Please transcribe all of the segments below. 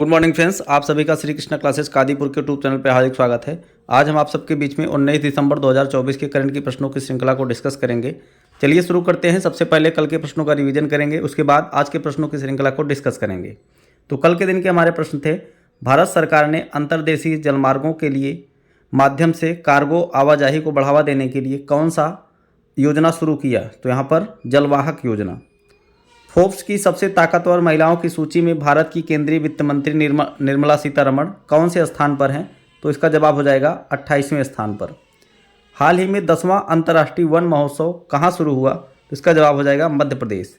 Good morning friends, आप सभी का श्री कृष्णा क्लासेस कादीपुर के यूट्यूब चैनल पर हार्दिक स्वागत है। आज हम आप सबके बीच में 19 दिसंबर 2024 के करंट की प्रश्नों की श्रृंखला को डिस्कस करेंगे। चलिए शुरू करते हैं। सबसे पहले कल के प्रश्नों का रिवीजन करेंगे, उसके बाद आज के प्रश्नों की श्रृंखला को डिस्कस करेंगे। तो कल के दिन के हमारे प्रश्न थे, भारत सरकार ने अंतर्देशीय जलमार्गों के लिए माध्यम से कार्गो आवाजाही को बढ़ावा देने के लिए कौन सा योजना शुरू किया? तो यहाँ पर जलवाहक योजना। फोर्ब्स की सबसे ताकतवर महिलाओं की सूची में भारत की केंद्रीय वित्त मंत्री निर्मला सीतारमण कौन से स्थान पर हैं? तो इसका जवाब हो जाएगा 28वें स्थान पर। हाल ही में 10वां अंतर्राष्ट्रीय वन महोत्सव कहाँ शुरू हुआ? तो इसका जवाब हो जाएगा मध्य प्रदेश।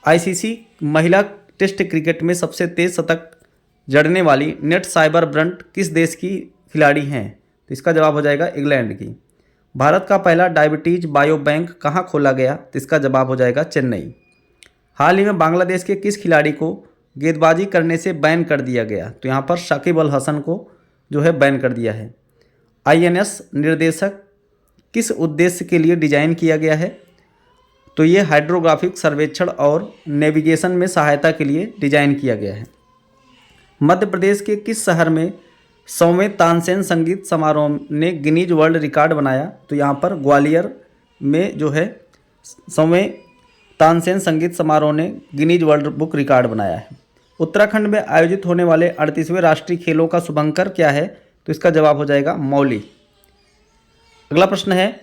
आईसीसी महिला टेस्ट क्रिकेट में सबसे तेज शतक जड़ने वाली नेट साइबर ब्रंट किस देश की खिलाड़ी हैं? तो इसका जवाब हो जाएगा इंग्लैंड की। भारत का पहला डायबिटीज बायो बैंक कहाँ खोला गया? तो इसका जवाब हो जाएगा चेन्नई। हाल ही में बांग्लादेश के किस खिलाड़ी को गेंदबाजी करने से बैन कर दिया गया? तो यहाँ पर शाकिब अल हसन को जो है बैन कर दिया है। आईएनएस निर्देशक किस उद्देश्य के लिए डिजाइन किया गया है? तो ये हाइड्रोग्राफिक सर्वेक्षण और नेविगेशन में सहायता के लिए डिजाइन किया गया है। मध्य प्रदेश के किस शहर में 100वें तानसेन संगीत समारोह ने गिनीज वर्ल्ड रिकॉर्ड बनाया? तो यहाँ पर ग्वालियर में जो है 100वें तानसेन संगीत समारोह ने गिनीज वर्ल्ड बुक रिकॉर्ड बनाया है। उत्तराखंड में आयोजित होने वाले 38वें राष्ट्रीय खेलों का शुभंकर क्या है? तो इसका जवाब हो जाएगा मौली। अगला प्रश्न है,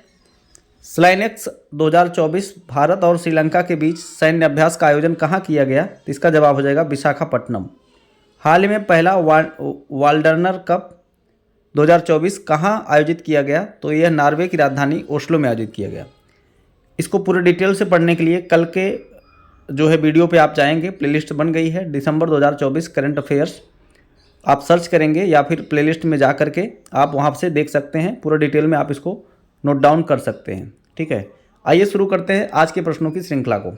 स्लाइनेक्स 2024 भारत और श्रीलंका के बीच सैन्य अभ्यास का आयोजन कहाँ किया गया? तो इसका जवाब हो जाएगा विशाखापट्टनम। हाल ही में पहला वाल्डर्नर कप 2024 कहाँ आयोजित किया गया? तो यह नॉर्वे की राजधानी ओस्लो में आयोजित किया गया। इसको पूरे डिटेल से पढ़ने के लिए कल के जो है वीडियो पे आप जाएंगे, प्लेलिस्ट बन गई है दिसंबर 2024 करंट अफेयर्स, आप सर्च करेंगे या फिर प्लेलिस्ट में जा करके आप वहाँ से देख सकते हैं। पूरा डिटेल में आप इसको नोट डाउन कर सकते हैं। ठीक है, आइए शुरू करते हैं आज के प्रश्नों की श्रृंखला को।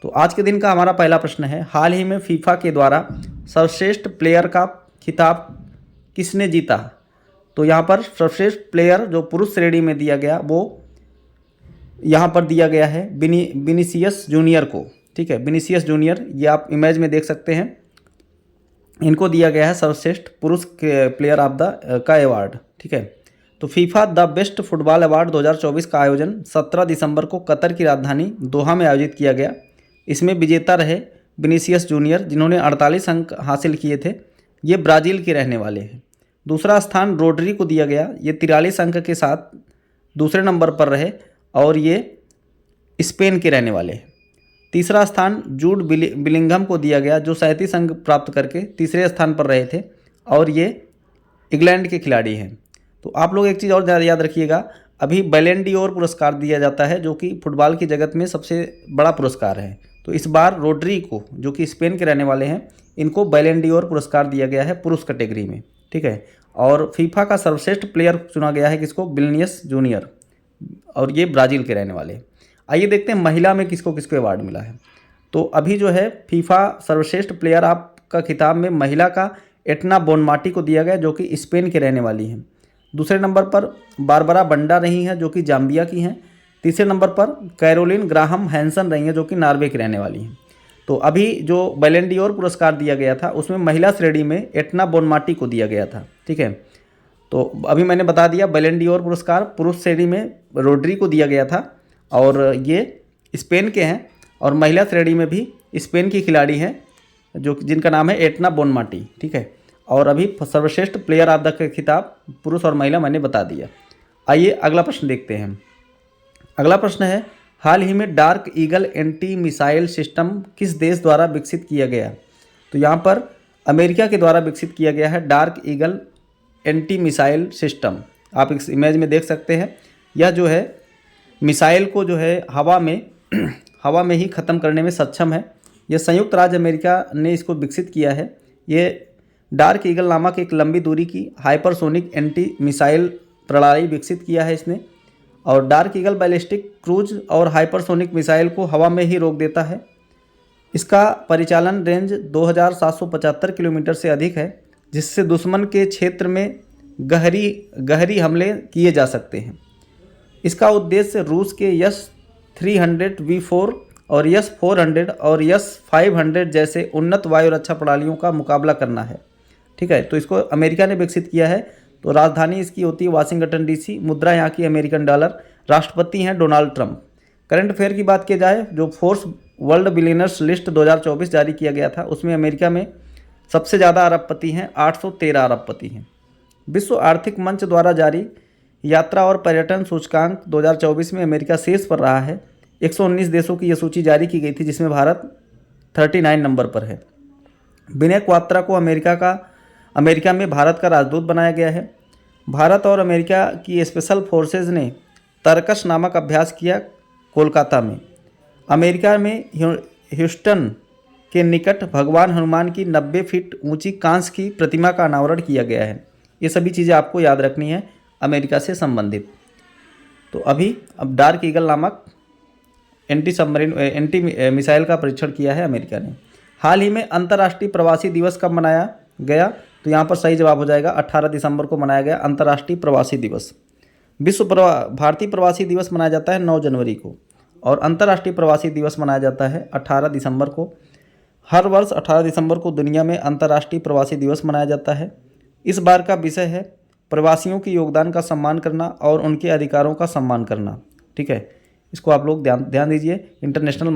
तो आज के दिन का हमारा पहला प्रश्न है, हाल ही में फीफा के द्वारा सर्वश्रेष्ठ प्लेयर का खिताब किसने जीता? तो यहाँ पर सर्वश्रेष्ठ प्लेयर जो पुरुष श्रेणी में दिया गया वो यहाँ पर दिया गया है विनीसियस जूनियर को। ठीक है, विनीसियस जूनियर, ये आप इमेज में देख सकते हैं, इनको दिया गया है सर्वश्रेष्ठ पुरुष प्लेयर ऑफ द का अवार्ड। ठीक है, तो FIFA the best football award 2024 का आयोजन 17 दिसंबर को कतर की राजधानी दोहा में आयोजित किया गया। इसमें विजेता रहे विनीसियस जूनियर, जिन्होंने 48 अंक हासिल किए थे। ये ब्राज़ील के रहने वाले हैं। दूसरा स्थान रोड्री को दिया गया, ये 43 अंक के साथ दूसरे नंबर पर रहे और ये स्पेन के रहने वाले हैं। तीसरा स्थान जूड बिलिंघम को दिया गया, जो 37 अंक प्राप्त करके तीसरे स्थान पर रहे थे और ये इंग्लैंड के खिलाड़ी हैं। तो आप लोग एक चीज़ और याद रखिएगा, अभी बैलन डी'ओर पुरस्कार दिया जाता है, जो कि फुटबॉल की जगत में सबसे बड़ा पुरस्कार है। तो इस बार रोड्री को, जो कि स्पेन के रहने वाले हैं, इनको बैलन डी'ओर पुरस्कार दिया गया है पुरुष कैटेगरी में। ठीक है, और फीफा का सर्वश्रेष्ठ प्लेयर चुना गया है किसको? विनीसियस जूनियर, और ये ब्राज़ील के रहने वाले। आइए देखते हैं महिला में किसको किसको अवार्ड मिला है। तो अभी जो है फीफा सर्वश्रेष्ठ प्लेयर ऑफ का खिताब में महिला का एटना बोनमाटी को दिया गया, जो कि स्पेन के रहने वाली हैं। दूसरे नंबर पर बारबरा बंडा रही हैं, जो कि जाम्बिया की हैं। तीसरे नंबर पर कैरोलिन ग्राहम हैंसन रही हैं, जो कि नॉर्वे की रहने वाली हैं। तो अभी जो बैलन डी'ओर पुरस्कार दिया गया था उसमें महिला श्रेणी में एटना बोनमाटी को दिया गया था। ठीक है, तो अभी मैंने बता दिया बैलन डी'ओर पुरस्कार पुरुष श्रेणी में रोड्री को दिया गया था और ये स्पेन के हैं, और महिला श्रेणी में भी स्पेन की खिलाड़ी हैं जो जिनका नाम है एटना बोनमाटी। ठीक है, और अभी सर्वश्रेष्ठ प्लेयर ऑफ द खिताब पुरुष और महिला मैंने बता दिया। आइए अगला प्रश्न देखते हैं। अगला प्रश्न है, हाल ही में dark eagle anti missile system किस देश द्वारा विकसित किया गया? तो यहाँ पर अमेरिका के द्वारा विकसित किया गया है dark eagle anti missile system. आप इस इमेज में देख सकते हैं, यह जो है मिसाइल को जो है हवा में ही ख़त्म करने में सक्षम है। यह संयुक्त राज्य अमेरिका ने इसको विकसित किया है। ये डार्क ईगल नामक एक लंबी दूरी की हाइपरसोनिक एंटी मिसाइल प्रणाली विकसित किया है इसने, और डार्क ईगल बैलिस्टिक क्रूज और हाइपरसोनिक मिसाइल को हवा में ही रोक देता है। इसका परिचालन रेंज 2775 किलोमीटर से अधिक है, जिससे दुश्मन के क्षेत्र में गहरी हमले किए जा सकते हैं। इसका उद्देश्य रूस के यस-300 V4 और S-400 और S-500 जैसे उन्नत वायु रक्षा प्रणालियों का मुकाबला करना है। ठीक है, तो इसको अमेरिका ने विकसित किया है। तो राजधानी इसकी होती है वाशिंगटन DC, मुद्रा यहाँ की अमेरिकन डॉलर, राष्ट्रपति हैं डोनाल्ड ट्रंप। करंट अफेयर की बात की जाए, जो फोर्स वर्ल्ड बिलियनर्स लिस्ट 2024 जारी किया गया था, उसमें अमेरिका में सबसे ज़्यादा अरबपति हैं, 813 अरबपति हैं। विश्व आर्थिक मंच द्वारा जारी यात्रा और पर्यटन सूचकांक 2024 में अमेरिका शीर्ष पर रहा है। 119 देशों की यह सूची जारी की गई थी, जिसमें भारत 39 नंबर पर है। विनय क्वात्रा को अमेरिका में भारत का राजदूत बनाया गया है। भारत और अमेरिका की स्पेशल फोर्सेज ने तरकश नामक अभ्यास किया कोलकाता में। अमेरिका में ह्यूस्टन के निकट भगवान हनुमान की 90 फीट ऊंची कांस्य की प्रतिमा का अनावरण किया गया है। ये सभी चीज़ें आपको याद रखनी है अमेरिका से संबंधित। तो अब डार्क ईगल नामक एंटी मिसाइल का परीक्षण किया है अमेरिका ने। हाल ही में अंतर्राष्ट्रीय प्रवासी दिवस कब मनाया गया? तो यहाँ पर सही जवाब हो जाएगा 18 दिसंबर को मनाया गया अंतर्राष्ट्रीय प्रवासी दिवस। भारतीय प्रवासी दिवस मनाया जाता है 9 जनवरी को, और अंतर्राष्ट्रीय प्रवासी दिवस मनाया जाता है 18 दिसंबर को। हर वर्ष 18 दिसंबर को दुनिया में अंतर्राष्ट्रीय प्रवासी दिवस मनाया जाता है। इस बार का विषय है प्रवासियों के योगदान का सम्मान करना और उनके अधिकारों का सम्मान करना। ठीक है, इसको आप लोग ध्यान दीजिए। इंटरनेशनल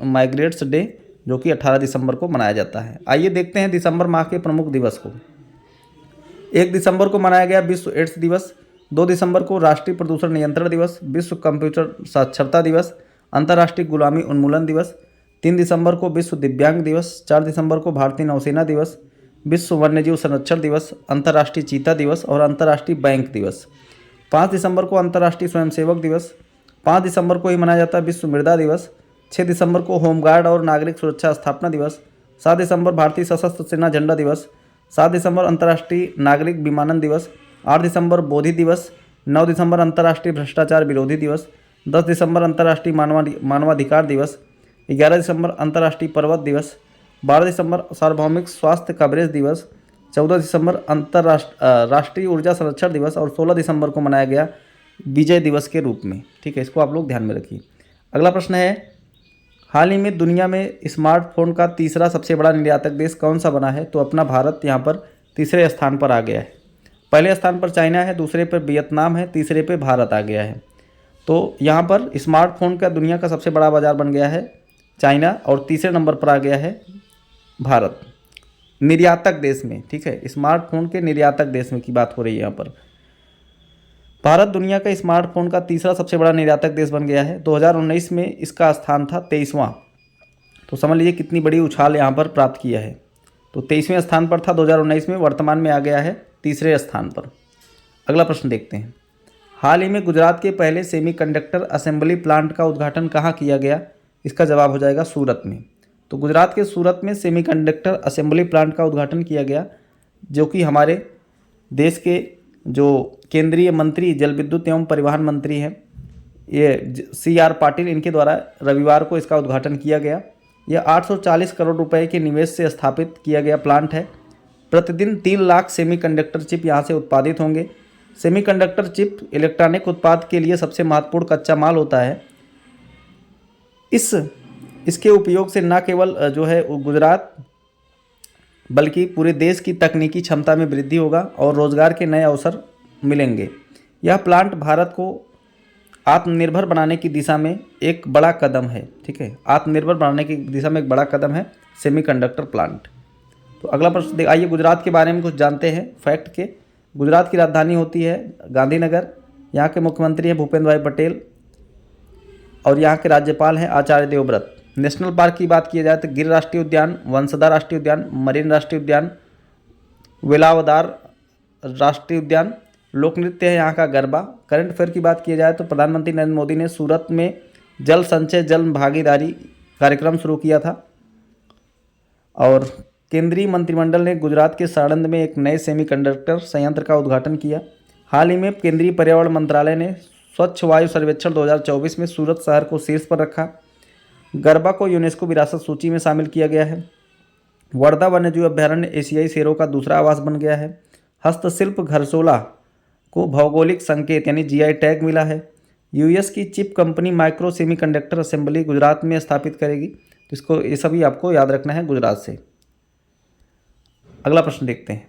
माइग्रेट्स डे, जो कि 18 दिसंबर को मनाया जाता है। आइए देखते हैं दिसंबर माह के प्रमुख दिवस को। 1 दिसंबर को मनाया गया विश्व एड्स दिवस। 2 दिसंबर को राष्ट्रीय प्रदूषण नियंत्रण दिवस, विश्व कंप्यूटर साक्षरता दिवस, अंतर्राष्ट्रीय गुलामी उन्मूलन दिवस। 3 दिसंबर को विश्व दिव्यांग दिवस। 4 दिसंबर को भारतीय नौसेना दिवस, विश्व वन्यजीव संरक्षण दिवस, अंतर्राष्ट्रीय चीता दिवस और अंतर्राष्ट्रीय बैंक दिवस। 5 दिसंबर को अंतर्राष्ट्रीय स्वयंसेवक दिवस। 5 दिसंबर को ही मनाया जाता है विश्व मृदा दिवस। 6 दिसंबर को होमगार्ड और नागरिक सुरक्षा स्थापना दिवस। 7 दिसंबर भारतीय सशस्त्र सेना झंडा दिवस। 7 दिसंबर अंतर्राष्ट्रीय नागरिक विमानन दिवस। 8 दिसंबर बोधि दिवस। 9 दिसंबर अंतर्राष्ट्रीय भ्रष्टाचार विरोधी दिवस। 10 दिसंबर अंतर्राष्ट्रीय मानवाधिकार दिवस। 11 दिसंबर अंतर्राष्ट्रीय पर्वत दिवस। 12 दिसंबर सार्वभौमिक स्वास्थ्य कवरेज दिवस। 14 दिसंबर राष्ट्रीय ऊर्जा संरक्षण दिवस और 16 दिसंबर को मनाया गया विजय दिवस के रूप में। ठीक है, इसको आप लोग ध्यान में रखिए। अगला प्रश्न है, हाल ही में दुनिया में स्मार्टफोन का तीसरा सबसे बड़ा निर्यातक देश कौन सा बना है? तो अपना भारत यहाँ पर तीसरे स्थान पर आ गया है। पहले स्थान पर चाइना है, दूसरे पर वियतनाम है, तीसरे पे भारत आ गया है। तो यहाँ पर स्मार्टफोन का दुनिया का सबसे बड़ा बाजार बन गया है चाइना, और तीसरे नंबर पर आ गया है भारत निर्यातक देश में। ठीक है, स्मार्टफोन के निर्यातक देश में की बात हो रही है यहाँ पर। भारत दुनिया का स्मार्टफोन का तीसरा सबसे बड़ा निर्यातक देश बन गया है। 2019 में इसका स्थान था 23वां। तो समझ लीजिए कितनी बड़ी उछाल यहाँ पर प्राप्त किया है। तो 23वें स्थान पर था 2019 में, वर्तमान में आ गया है तीसरे स्थान पर। अगला प्रश्न देखते हैं, हाल ही में गुजरात के पहले सेमीकंडक्टर असेंबली प्लांट का उद्घाटन कहाँ किया गया? इसका जवाब हो जाएगा सूरत में। तो गुजरात के सूरत में सेमीकंडक्टर असेंबली प्लांट का उद्घाटन किया गया, जो कि हमारे देश के जो केंद्रीय मंत्री जल विद्युत एवं परिवहन मंत्री हैं, ये CR पाटिल, इनके द्वारा रविवार को इसका उद्घाटन किया गया। यह 840 करोड़ रुपए के निवेश से स्थापित किया गया प्लांट है। प्रतिदिन 3 लाख सेमीकंडक्टर चिप यहाँ से उत्पादित होंगे। सेमीकंडक्टर चिप इलेक्ट्रॉनिक उत्पाद के लिए सबसे महत्वपूर्ण कच्चा माल होता है। इसके उपयोग से न केवल जो है गुजरात बल्कि पूरे देश की तकनीकी क्षमता में वृद्धि होगा और रोजगार के नए अवसर मिलेंगे। यह प्लांट भारत को आत्मनिर्भर बनाने की दिशा में एक बड़ा कदम है। ठीक है, आत्मनिर्भर बनाने की दिशा में एक बड़ा कदम है सेमीकंडक्टर प्लांट। तो अगला प्रश्न आइए गुजरात के बारे में कुछ जानते हैं फैक्ट के। गुजरात की राजधानी होती है गांधीनगर। यहाँ के मुख्यमंत्री हैं भूपेंद्र भाई पटेल और यहाँ के राज्यपाल हैं आचार्य देवव्रत। नेशनल पार्क की बात की जाए तो गिर राष्ट्रीय उद्यान, वंसदा राष्ट्रीय उद्यान, मरीन राष्ट्रीय उद्यान, वेलावदार राष्ट्रीय उद्यान। लोक नृत्य है यहाँ का गरबा। करंट अफेयर की बात की जाए तो प्रधानमंत्री नरेंद्र मोदी ने सूरत में जल संचय जल भागीदारी कार्यक्रम शुरू किया था। और केंद्रीय मंत्रिमंडल ने गुजरात के साणंद में एक नए सेमीकंडक्टर संयंत्र का उद्घाटन किया। हाल ही में केंद्रीय पर्यावरण मंत्रालय ने स्वच्छ वायु सर्वेक्षण 2024 में सूरत शहर को शीर्ष पर रखा। गरबा को यूनेस्को विरासत सूची में शामिल किया गया है। वर्धा वन्यजीव अभ्यारण्य एशियाई शेरों का दूसरा आवास बन गया है। हस्तशिल्प घरसोला को भौगोलिक संकेत यानी GI टैग मिला है। यूएस की chip company micro semiconductor assembly Gujarat में स्थापित करेगी। तो इसको ये सभी आपको याद रखना है गुजरात से। अगला प्रश्न देखते हैं।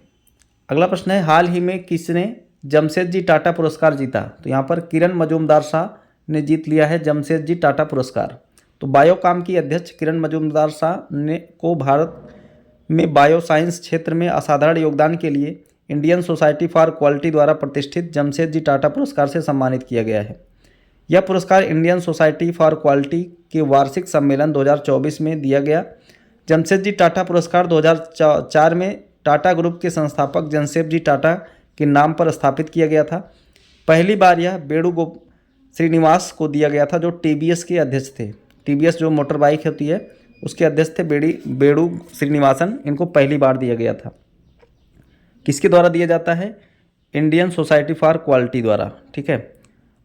अगला प्रश्न है, हाल ही में किसने जमशेदजी टाटा पुरस्कार जीता? तो यहाँ पर किरण मजूमदार शाह ने जीत लिया है जमशेदजी टाटा पुरस्कार। तो बायोकॉम की अध्यक्ष किरण मजूमदार शाह ने को भारत में बायो साइंस क्षेत्र में असाधारण योगदान के लिए इंडियन सोसाइटी फॉर क्वालिटी द्वारा प्रतिष्ठित जमशेदजी टाटा पुरस्कार से सम्मानित किया गया है। यह पुरस्कार इंडियन सोसाइटी फॉर क्वालिटी के वार्षिक सम्मेलन 2024 में दिया गया। जमशेदजी टाटा पुरस्कार 2004 में टाटा ग्रुप के संस्थापक जमशेदजी टाटा के नाम पर स्थापित किया गया था। पहली बार यह बेड़ू श्रीनिवास को दिया गया था, जो टीवीएस के अध्यक्ष थे। टीवीएस जो मोटर बाइक होती है उसके अध्यक्ष थे बेड़ू श्रीनिवासन। इनको पहली बार दिया गया था। किसके द्वारा दिया जाता है? इंडियन सोसाइटी फॉर क्वालिटी द्वारा, ठीक है।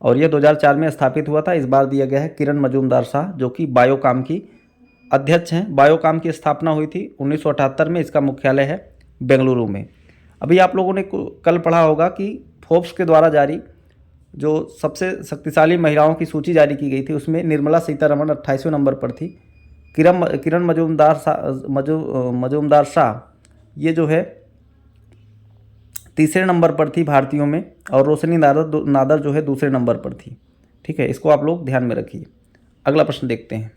और यह 2004 में स्थापित हुआ था। इस बार दिया गया है किरण मजूमदार शाह, जो कि बायोकॉम की अध्यक्ष हैं। बायोकॉम की स्थापना हुई थी 1978 में। इसका मुख्यालय है बेंगलुरु में। अभी आप लोगों ने कल पढ़ा होगा कि फोर्ब्स के द्वारा जारी जो सबसे शक्तिशाली महिलाओं की सूची जारी की गई थी, उसमें निर्मला सीतारमण 28वें नंबर पर थी। किरण मजूमदार शाह ये जो है तीसरे नंबर पर थी भारतीयों में, और रोशनी नादर जो है दूसरे नंबर पर थी, ठीक है। इसको आप लोग ध्यान में रखिए। अगला प्रश्न देखते हैं।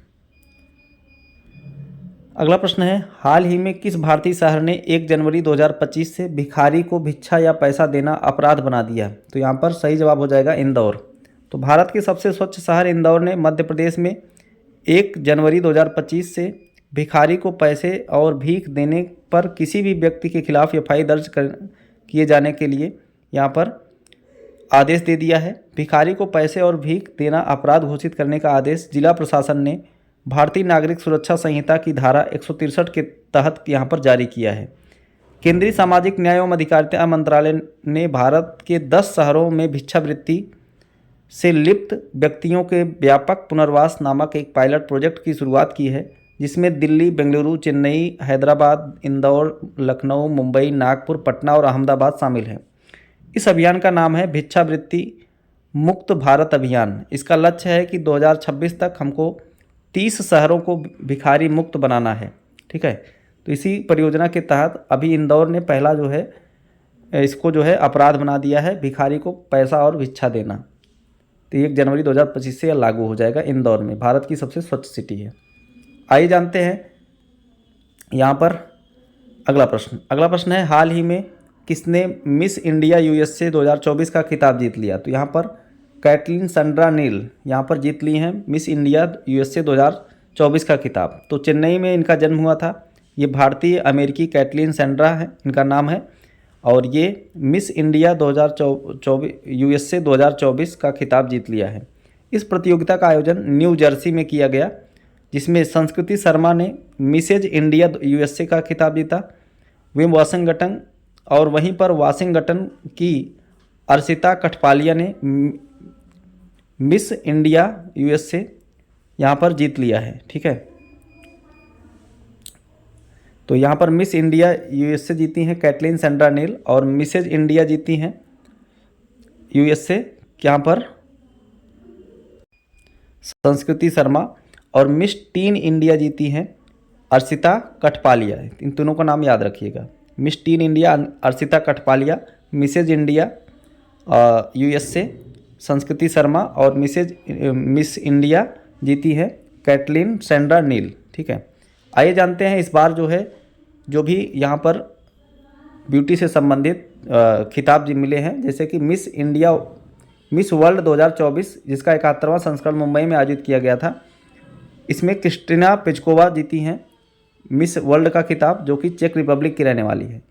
अगला प्रश्न है, हाल ही में किस भारतीय शहर ने 1 जनवरी 2025 से भिखारी को भिक्षा या पैसा देना अपराध बना दिया? तो यहाँ पर सही जवाब हो जाएगा इंदौर। तो भारत के सबसे स्वच्छ शहर इंदौर ने मध्य प्रदेश में 1 जनवरी 2025 से भिखारी को पैसे और भीख देने पर किसी भी व्यक्ति के खिलाफ एफआईआर दर्ज किए जाने के लिए यहाँ पर आदेश दे दिया है। भिखारी को पैसे और भीख देना अपराध घोषित करने का आदेश जिला प्रशासन ने भारतीय नागरिक सुरक्षा संहिता की धारा 163 के तहत यहाँ पर जारी किया है। केंद्रीय सामाजिक न्याय एवं अधिकारिता मंत्रालय ने भारत के 10 शहरों में भिक्षावृत्ति से लिप्त व्यक्तियों के व्यापक पुनर्वास नामक एक पायलट प्रोजेक्ट की शुरुआत की है, जिसमें दिल्ली, बेंगलुरु, चेन्नई, हैदराबाद, इंदौर, लखनऊ, मुंबई, नागपुर, पटना और अहमदाबाद शामिल है। इस अभियान का नाम है भिक्षावृत्ति मुक्त भारत अभियान। इसका लक्ष्य है कि 2026 तक हमको 30 शहरों को भिखारी मुक्त बनाना है, ठीक है। तो इसी परियोजना के तहत अभी इंदौर ने पहला जो है इसको जो है अपराध बना दिया है, भिखारी को पैसा और भिक्षा देना। तो 1 जनवरी 2025 से यह लागू हो जाएगा इंदौर में। भारत की सबसे स्वच्छ सिटी है। आइए जानते हैं यहाँ पर अगला प्रश्न है, हाल ही में किसने मिस इंडिया यूएसए 2024 का खिताब जीत लिया? तो यहाँ पर कैटलिन सेंड्रा नील यहाँ पर जीत ली हैं मिस इंडिया यूएसए 2024 का खिताब। तो चेन्नई में इनका जन्म हुआ था। ये भारतीय अमेरिकी कैटलिन सेंड्रा है इनका नाम है, और ये मिस इंडिया 2024 यूएसए 2024 का खिताब जीत लिया है। इस प्रतियोगिता का आयोजन न्यू जर्सी में किया गया, जिसमें संस्कृति शर्मा ने मिसेज इंडिया यूएसए का खिताब जीता। वे वाशिंगटन और वहीं पर वाशिंगटन की अर्शिता कठपालिया ने मिस इंडिया यूएसए यहाँ पर जीत लिया है, ठीक है। तो यहाँ पर मिस इंडिया यूएसए जीती हैं कैटलिन सेंड्रा नील, और मिसेज इंडिया जीती हैं यूएसए यहाँ पर संस्कृति शर्मा, और मिस टीन इंडिया जीती हैं अर्शिता कठपालिया। इन दोनों का नाम याद रखिएगा, miss teen India Arshita Kathpalia, Mrs India USA Sanskriti Sharma, और मिस इंडिया जीती है कैटलिन सेंड्रा नील, ठीक है। आइए जानते हैं इस बार जो है जो भी यहाँ पर ब्यूटी से संबंधित खिताब मिले हैं, जैसे कि मिस वर्ल्ड 2024 जिसका 71वां संस्करण मुंबई में आयोजित किया गया था। इसमें क्रिस्टिना पेचकोवा जीती हैं मिस वर्ल्ड का खिताब, जो कि चेक रिपब्लिक की रहने वाली है।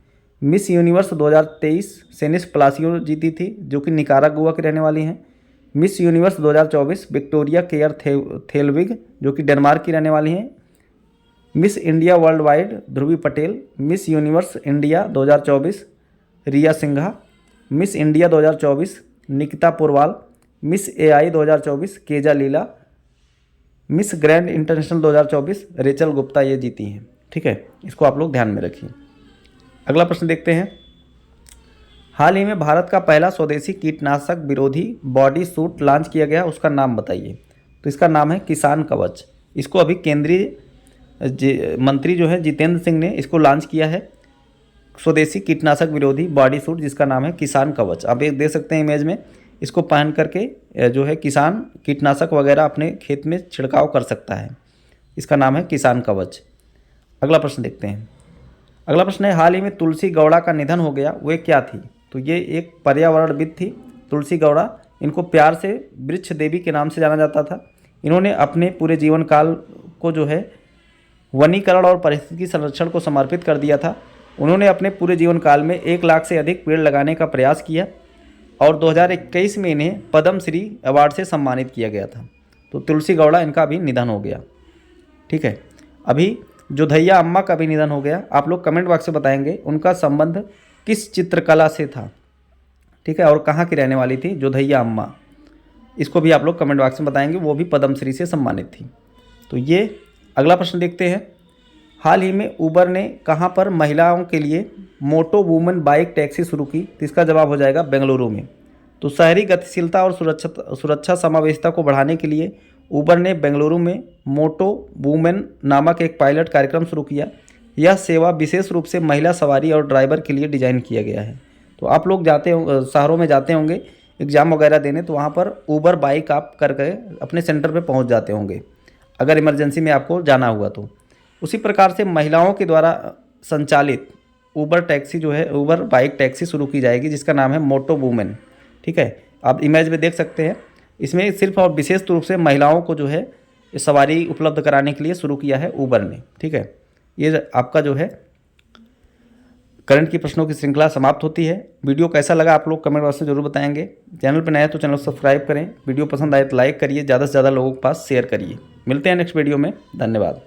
मिस यूनिवर्स 2023 सेनिस प्लासियो जीती थी, जो कि निकारागुआ की रहने वाली हैं। Miss universe 2024 Victoria Kjaer Theilvig, जो कि डेनमार्क की रहने वाली हैं। Miss India worldwide Dhruvi Patel. Miss universe India 2024 Rhea Singha. Miss India 2024 Nikita Porwal. Miss AI 2024 Kenza Layli. Miss grand international 2024 Rachel Gupta ये जीती हैं, ठीक है। इसको आप लोग ध्यान में रखिए। अगला प्रश्न देखते हैं, हाल ही में भारत का पहला स्वदेशी कीटनाशक विरोधी बॉडी सूट लॉन्च किया गया, उसका नाम बताइए। तो इसका नाम है किसान कवच। इसको अभी केंद्रीय मंत्री जो है जितेंद्र सिंह ने इसको लॉन्च किया है, स्वदेशी कीटनाशक विरोधी बॉडी सूट, जिसका नाम है किसान कवच। आप एक देख सकते हैं इमेज में, इसको पहन करके जो है किसान कीटनाशक वगैरह अपने खेत में छिड़काव कर सकता है। इसका नाम है किसान कवच। अगला प्रश्न देखते हैं। अगला प्रश्न है, हाल ही में तुलसी गौड़ा का निधन हो गया, वे क्या थी? तो ये एक पर्यावरणविद थी तुलसी गौड़ा। इनको प्यार से वृक्ष देवी के नाम से जाना जाता था। इन्होंने अपने पूरे जीवन काल को जो है वनीकरण और पारिस्थितिकी संरक्षण को समर्पित कर दिया था। उन्होंने अपने पूरे जीवन काल में 1 लाख से अधिक पेड़ लगाने का प्रयास किया और 2021 में इन्हें पद्म श्री अवार्ड से सम्मानित किया गया था। तो तुलसी गौड़ा, इनका अभी निधन हो गया। ठीक है, अभी जोधैया अम्मा का भी निधन हो गया। आप लोग कमेंट बॉक्स में बताएंगे उनका संबंध किस चित्रकला से था। ठीक है, और कहाँ की रहने वाली थी जोधैया अम्मा, इसको भी आप लोग कमेंट बॉक्स में बताएंगे। वो भी पद्मश्री से सम्मानित थी। तो ये अगला प्रश्न देखते हैं। हाल ही में उबर ने कहाँ पर महिलाओं के लिए मोटो वुमेन बाइक टैक्सी शुरू की? तो इसका जवाब हो जाएगा बेंगलुरु में। तो शहरी गतिशीलता और सुरक्षा समावेशिता को बढ़ाने के लिए उबर ने बेंगलुरु में मोटो वुमेन नामक एक पायलट कार्यक्रम शुरू किया। यह सेवा विशेष रूप से महिला सवारी और ड्राइवर के लिए डिज़ाइन किया गया है। तो आप लोग शहरों में जाते होंगे एग्ज़ाम वगैरह देने, तो वहाँ पर उबर बाइक आप करके अपने सेंटर पे पहुँच जाते होंगे अगर इमरजेंसी में आपको जाना हुआ तो। उसी प्रकार से महिलाओं के द्वारा संचालित उबर टैक्सी जो है, उबर बाइक टैक्सी शुरू की जाएगी, जिसका नाम है मोटो वुमेन। ठीक है, आप इमेज में देख सकते हैं। इसमें सिर्फ और विशेष रूप से महिलाओं को जो है सवारी उपलब्ध कराने के लिए शुरू किया है उबर ने। ठीक है, ये आपका जो है करंट की प्रश्नों की श्रृंखला समाप्त होती है। वीडियो कैसा लगा आप लोग कमेंट बॉक्स में जरूर बताएंगे। चैनल पर नए हैं तो चैनल को सब्सक्राइब करें। वीडियो पसंद आए तो लाइक करिए, ज़्यादा से ज़्यादा लोगों के पास शेयर करिए। मिलते हैं नेक्स्ट वीडियो में। धन्यवाद।